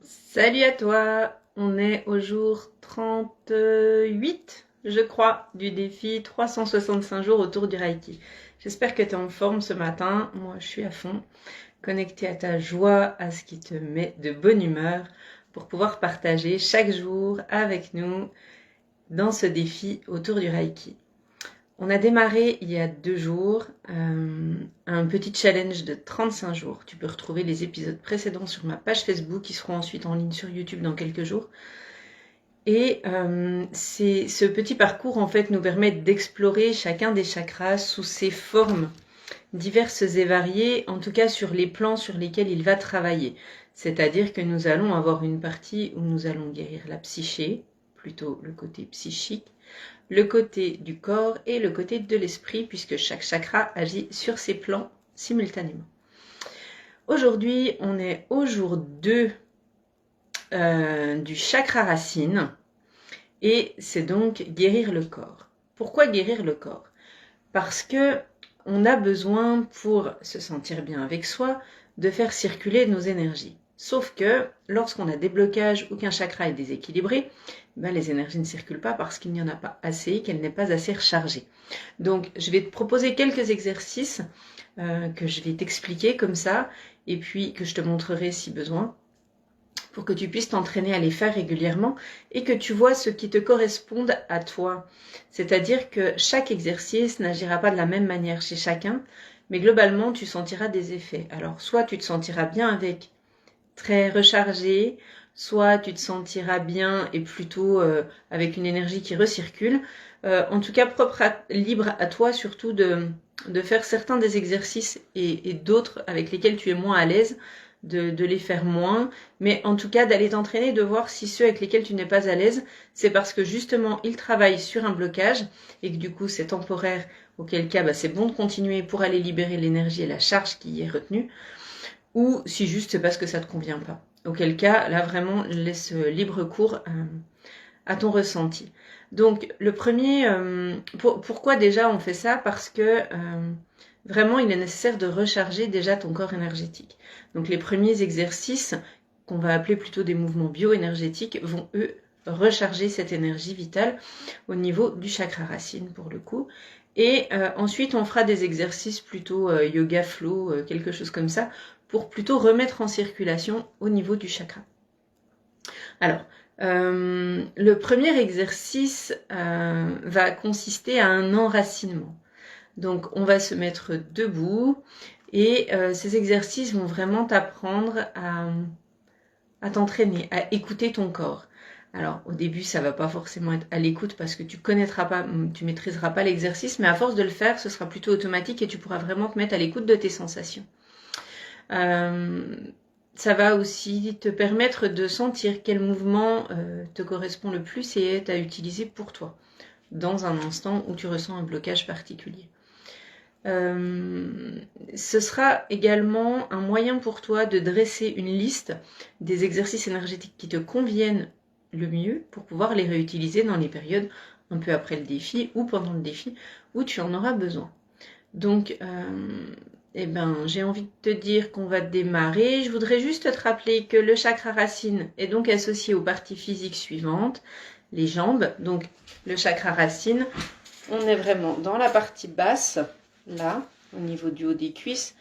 Salut à toi, on est au jour 38, je crois, du défi 365 jours autour du Reiki. J'espère que tu es en forme ce matin, moi je suis à fond, connectée à ta joie, à ce qui te met de bonne humeur, pour pouvoir partager chaque jour avec nous dans ce défi autour du Reiki. On a démarré il y a 2 jours un petit challenge de 35 jours. Tu peux retrouver les épisodes précédents sur ma page Facebook qui seront ensuite en ligne sur YouTube dans quelques jours. Et ce petit parcours en fait nous permet d'explorer chacun des chakras sous ses formes diverses et variées, en tout cas sur les plans sur lesquels il va travailler. C'est-à-dire que nous allons avoir une partie où nous allons guérir la psyché, plutôt le côté psychique, le côté du corps et le côté de l'esprit, puisque chaque chakra agit sur ces plans simultanément. Aujourd'hui, on est au jour 2 du chakra racine, et c'est donc guérir le corps. Pourquoi guérir le corps? Parce que on a besoin, pour se sentir bien avec soi, de faire circuler nos énergies. Sauf que lorsqu'on a des blocages ou qu'un chakra est déséquilibré, les énergies ne circulent pas parce qu'il n'y en a pas assez, qu'elle n'est pas assez rechargée. Donc je vais te proposer quelques exercices que je vais t'expliquer comme ça, et puis que je te montrerai si besoin, pour que tu puisses t'entraîner à les faire régulièrement et que tu vois ce qui te corresponde à toi. C'est-à-dire que chaque exercice n'agira pas de la même manière chez chacun, mais globalement, tu sentiras des effets. Alors, soit tu te sentiras bien avec très rechargé, soit tu te sentiras bien et plutôt avec une énergie qui recircule. En tout cas, libre à toi surtout de faire certains des exercices et d'autres avec lesquels tu es moins à l'aise, de les faire moins, mais en tout cas d'aller t'entraîner, de voir si ceux avec lesquels tu n'es pas à l'aise, c'est parce que justement ils travaillent sur un blocage et que du coup c'est temporaire, auquel cas c'est bon de continuer pour aller libérer l'énergie et la charge qui y est retenue, ou si juste c'est parce que ça te convient pas. Auquel cas, là vraiment, laisse libre cours à ton ressenti. Donc le premier, pourquoi déjà on fait ça? Parce que vraiment il est nécessaire de recharger déjà ton corps énergétique. Donc les premiers exercices, qu'on va appeler plutôt des mouvements bioénergétiques, vont eux recharger cette énergie vitale au niveau du chakra racine pour le coup. Et ensuite on fera des exercices plutôt yoga flow, quelque chose comme ça, pour plutôt remettre en circulation au niveau du chakra. Alors, le premier exercice va consister à un enracinement. Donc, on va se mettre debout et ces exercices vont vraiment t'apprendre à t'entraîner, à écouter ton corps. Alors, au début, ça va pas forcément être à l'écoute parce que tu maîtriseras pas l'exercice, mais à force de le faire, ce sera plutôt automatique et tu pourras vraiment te mettre à l'écoute de tes sensations. Ça va aussi te permettre de sentir quel mouvement te correspond le plus et est à utiliser pour toi, dans un instant où tu ressens un blocage particulier. Ce sera également un moyen pour toi de dresser une liste des exercices énergétiques qui te conviennent le mieux pour pouvoir les réutiliser dans les périodes un peu après le défi ou pendant le défi où tu en auras besoin. Donc, j'ai envie de te dire qu'on va démarrer. Je voudrais juste te rappeler que le chakra racine est donc associé aux parties physiques suivantes, les jambes. Donc, le chakra racine, on est vraiment dans la partie basse, là, au niveau du haut des cuisses.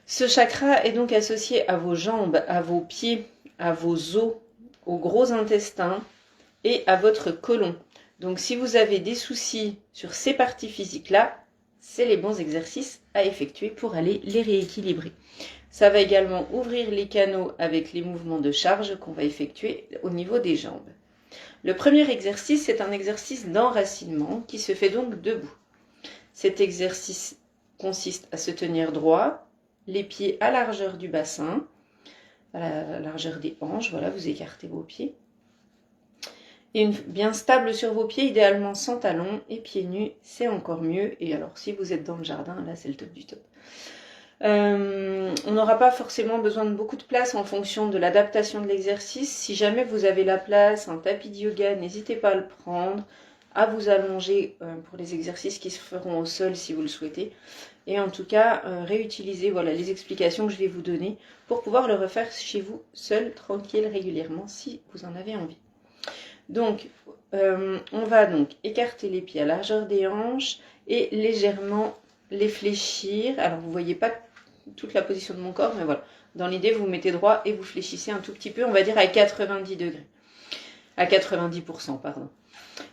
Ce chakra est donc associé à vos jambes, à vos pieds, à vos os, au gros intestin et à votre côlon. Donc, si vous avez des soucis sur ces parties physiques-là, c'est les bons exercices à effectuer pour aller les rééquilibrer. Ça va également ouvrir les canaux avec les mouvements de charge qu'on va effectuer au niveau des jambes. Le premier exercice, c'est un exercice d'enracinement qui se fait donc debout. Cet exercice consiste à se tenir droit, les pieds à la largeur du bassin, à la largeur des hanches, voilà, vous écartez vos pieds. Et bien stable sur vos pieds, idéalement sans talons et pieds nus, c'est encore mieux. Et alors si vous êtes dans le jardin, là c'est le top du top. On n'aura pas forcément besoin de beaucoup de place en fonction de l'adaptation de l'exercice. Si jamais vous avez la place, un tapis de yoga, n'hésitez pas à le prendre, à vous allonger pour les exercices qui se feront au sol si vous le souhaitez. Et en tout cas, réutilisez voilà, les explications que je vais vous donner pour pouvoir le refaire chez vous seul, tranquille, régulièrement, si vous en avez envie. Donc, on va donc écarter les pieds à largeur des hanches et légèrement les fléchir. Alors, vous ne voyez pas toute la position de mon corps, mais voilà. Dans l'idée, vous vous mettez droit et vous fléchissez un tout petit peu, on va dire à 90 degrés. À 90%, pardon.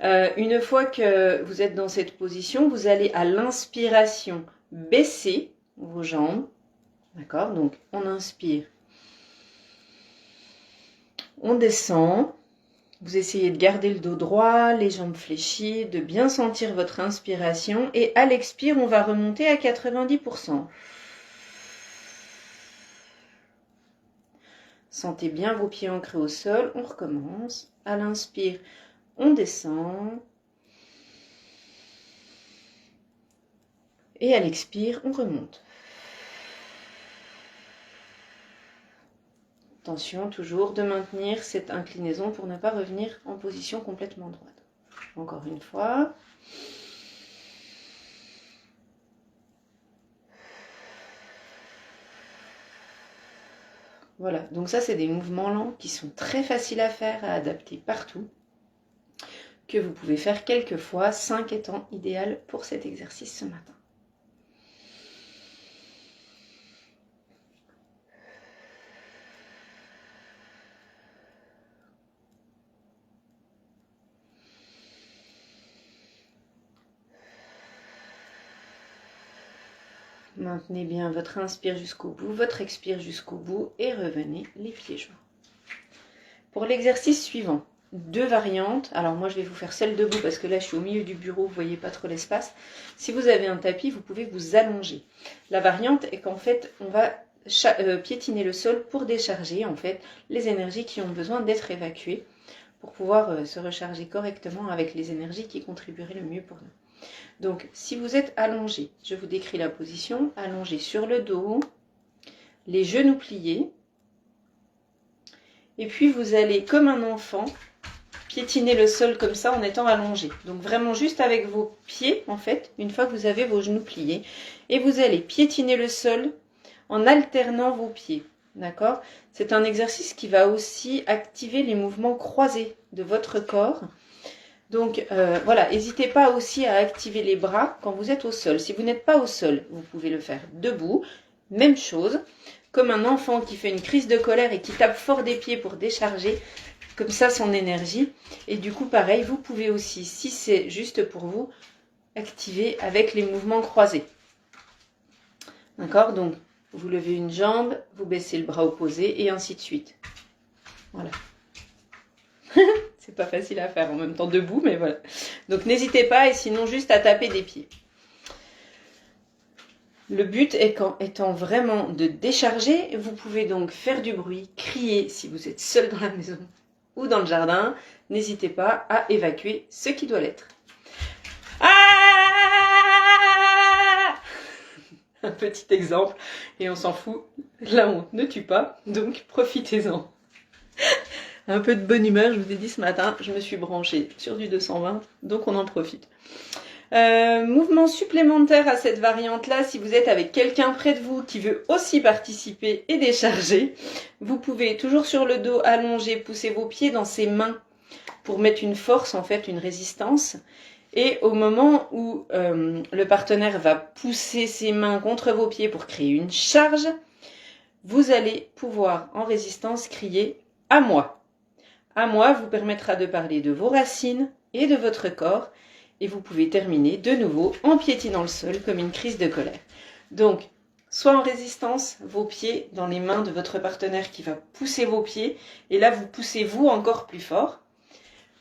Une fois que vous êtes dans cette position, vous allez à l'inspiration baisser vos jambes. D'accord? Donc, on inspire. On descend. Vous essayez de garder le dos droit, les jambes fléchies, de bien sentir votre inspiration. Et à l'expire, on va remonter à 90%. Sentez bien vos pieds ancrés au sol. On recommence. À l'inspire, on descend. Et à l'expire, on remonte. Attention toujours de maintenir cette inclinaison pour ne pas revenir en position complètement droite. Encore une fois. Voilà, donc ça c'est des mouvements lents qui sont très faciles à faire, à adapter partout, que vous pouvez faire quelques fois, 5 étant idéal pour cet exercice ce matin. Maintenez bien votre inspire jusqu'au bout, votre expire jusqu'au bout et revenez les pieds joints. Pour l'exercice suivant, 2 variantes. Alors moi je vais vous faire celle debout parce que là je suis au milieu du bureau, vous ne voyez pas trop l'espace. Si vous avez un tapis, vous pouvez vous allonger. La variante est qu'en fait on va piétiner le sol pour décharger en fait les énergies qui ont besoin d'être évacuées pour pouvoir se recharger correctement avec les énergies qui contribueraient le mieux pour nous. Donc, si vous êtes allongé, je vous décris la position, allongé sur le dos, les genoux pliés, et puis vous allez, comme un enfant, piétiner le sol comme ça en étant allongé. Donc vraiment juste avec vos pieds, en fait, une fois que vous avez vos genoux pliés, et vous allez piétiner le sol en alternant vos pieds. D'accord? C'est un exercice qui va aussi activer les mouvements croisés de votre corps. Donc voilà, n'hésitez pas aussi à activer les bras quand vous êtes au sol. Si vous n'êtes pas au sol, vous pouvez le faire debout. Même chose, comme un enfant qui fait une crise de colère et qui tape fort des pieds pour décharger comme ça son énergie. Et du coup, pareil, vous pouvez aussi, si c'est juste pour vous, activer avec les mouvements croisés. D'accord? Donc, vous levez une jambe, vous baissez le bras opposé et ainsi de suite. Voilà. C'est pas facile à faire en même temps debout, mais voilà. Donc n'hésitez pas et sinon juste à taper des pieds. Le but étant vraiment de décharger, vous pouvez donc faire du bruit, crier si vous êtes seul dans la maison ou dans le jardin. N'hésitez pas à évacuer ce qui doit l'être. Ah! Un petit exemple et on s'en fout. La honte ne tue pas, donc profitez-en. Un peu de bonne humeur, je vous ai dit ce matin, je me suis branchée sur du 220, donc on en profite. Mouvement supplémentaire à cette variante-là, si vous êtes avec quelqu'un près de vous qui veut aussi participer et décharger, vous pouvez toujours sur le dos allonger, pousser vos pieds dans ses mains pour mettre une force, en fait, une résistance. Et au moment où le partenaire va pousser ses mains contre vos pieds pour créer une charge, vous allez pouvoir en résistance crier « à moi ». À moi vous permettra de parler de vos racines et de votre corps et vous pouvez terminer de nouveau en piétinant le sol comme une crise de colère. Donc, soit en résistance, vos pieds dans les mains de votre partenaire qui va pousser vos pieds et là vous poussez vous encore plus fort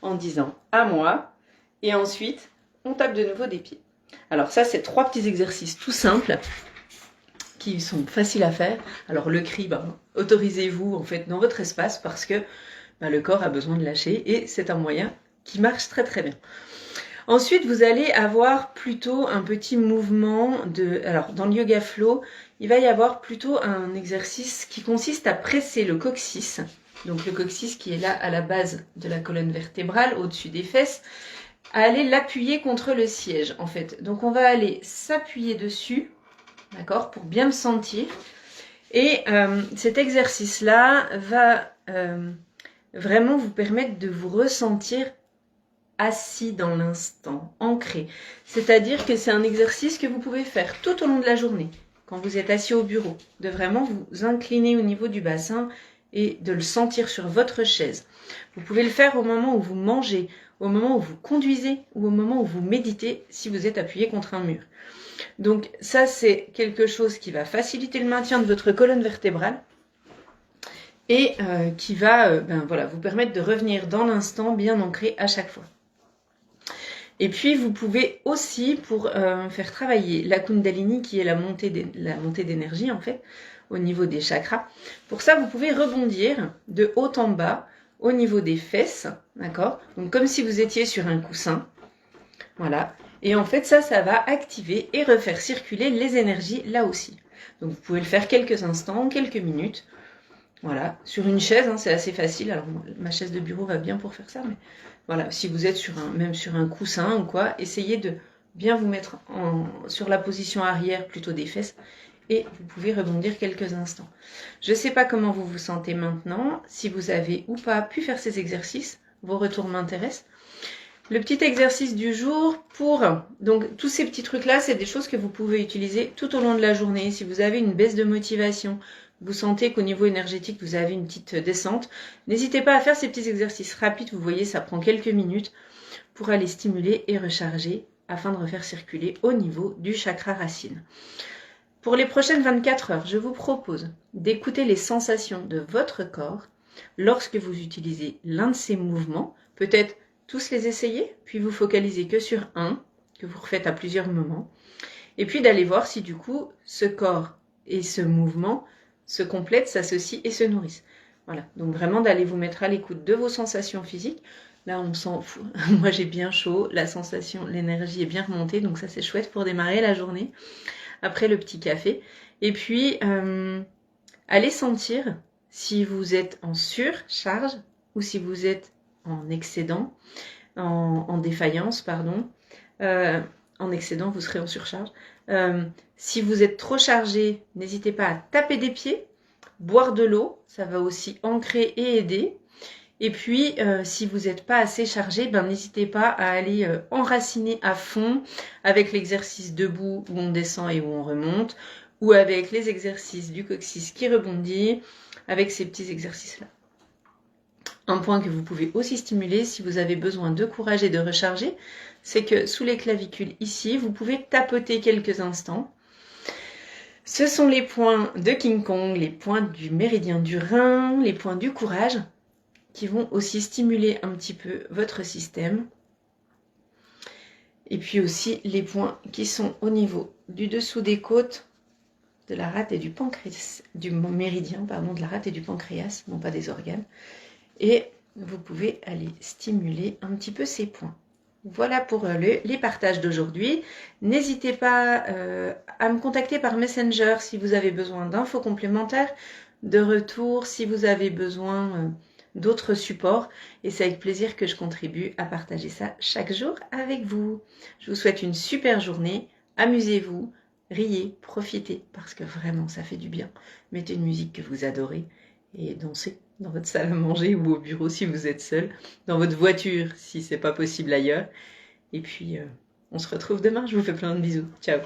en disant à moi et ensuite on tape de nouveau des pieds. Alors ça c'est 3 petits exercices tout simples qui sont faciles à faire. Alors le cri, autorisez-vous en fait dans votre espace parce que le corps a besoin de lâcher et c'est un moyen qui marche très très bien. Ensuite, vous allez avoir plutôt un petit mouvement de... Alors, dans le yoga flow, il va y avoir plutôt un exercice qui consiste à presser le coccyx. Donc, le coccyx qui est là à la base de la colonne vertébrale, au-dessus des fesses. à aller l'appuyer contre le siège en fait. Donc on va aller s'appuyer dessus, d'accord, pour bien le sentir. Et cet exercice-là va vraiment vous permettre de vous ressentir assis dans l'instant, ancré. C'est-à-dire que c'est un exercice que vous pouvez faire tout au long de la journée, quand vous êtes assis au bureau, de vraiment vous incliner au niveau du bassin et de le sentir sur votre chaise. Vous pouvez le faire au moment où vous mangez, au moment où vous conduisez ou au moment où vous méditez si vous êtes appuyé contre un mur. Donc ça, c'est quelque chose qui va faciliter le maintien de votre colonne vertébrale et qui va voilà, vous permettre de revenir dans l'instant bien ancré à chaque fois. Et puis, vous pouvez aussi, pour faire travailler la Kundalini, qui est la montée d'énergie, en fait, au niveau des chakras. Pour ça, vous pouvez rebondir de haut en bas, au niveau des fesses, d'accord? Donc, comme si vous étiez sur un coussin. Voilà. Et en fait, ça va activer et refaire circuler les énergies là aussi. Donc, vous pouvez le faire quelques instants, quelques minutes. Voilà. Sur une chaise, hein, c'est assez facile. Alors, ma chaise de bureau va bien pour faire ça, mais... Voilà, si vous êtes même sur un coussin ou quoi, essayez de bien vous mettre sur la position arrière plutôt des fesses et vous pouvez rebondir quelques instants. Je ne sais pas comment vous vous sentez maintenant, si vous avez ou pas pu faire ces exercices, vos retours m'intéressent. Le petit exercice du jour donc tous ces petits trucs-là, c'est des choses que vous pouvez utiliser tout au long de la journée. Si vous avez une baisse de motivation, vous sentez qu'au niveau énergétique, vous avez une petite descente, n'hésitez pas à faire ces petits exercices rapides. Vous voyez, ça prend quelques minutes pour aller stimuler et recharger afin de refaire circuler au niveau du chakra racine. Pour les prochaines 24 heures, je vous propose d'écouter les sensations de votre corps lorsque vous utilisez l'un de ces mouvements. Peut-être tous les essayer, puis vous focalisez que sur un, que vous refaites à plusieurs moments, et puis d'aller voir si du coup ce corps et ce mouvement se complètent, s'associent et se nourrissent. Voilà, donc vraiment d'aller vous mettre à l'écoute de vos sensations physiques. Là, on s'en fout. Moi, j'ai bien chaud, la sensation, l'énergie est bien remontée, donc ça c'est chouette pour démarrer la journée, après le petit café. Et puis, allez sentir si vous êtes en surcharge ou si vous êtes en excédent, en défaillance, pardon. En excédent, vous serez en surcharge. Si vous êtes trop chargé, n'hésitez pas à taper des pieds, boire de l'eau, ça va aussi ancrer et aider. Et puis, si vous n'êtes pas assez chargé, n'hésitez pas à aller enraciner à fond avec l'exercice debout où on descend et où on remonte, ou avec les exercices du coccyx qui rebondit, avec ces petits exercices-là. Un point que vous pouvez aussi stimuler si vous avez besoin de courage et de recharger, c'est que sous les clavicules ici, vous pouvez tapoter quelques instants. Ce sont les points de King Kong, les points du méridien du rein, les points du courage, qui vont aussi stimuler un petit peu votre système. Et puis aussi les points qui sont au niveau du dessous des côtes, de la rate et du pancréas, du méridien, pardon, de la rate et du pancréas, non pas des organes. Et vous pouvez aller stimuler un petit peu ces points. Voilà pour les partages d'aujourd'hui. N'hésitez pas à me contacter par Messenger si vous avez besoin d'infos complémentaires, de retours, si vous avez besoin d'autres supports. Et c'est avec plaisir que je contribue à partager ça chaque jour avec vous. Je vous souhaite une super journée. Amusez-vous, riez, profitez, parce que vraiment ça fait du bien. Mettez une musique que vous adorez et dansez dans votre salle à manger ou au bureau si vous êtes seul, dans votre voiture si c'est pas possible ailleurs. Et puis, on se retrouve demain. Je vous fais plein de bisous. Ciao.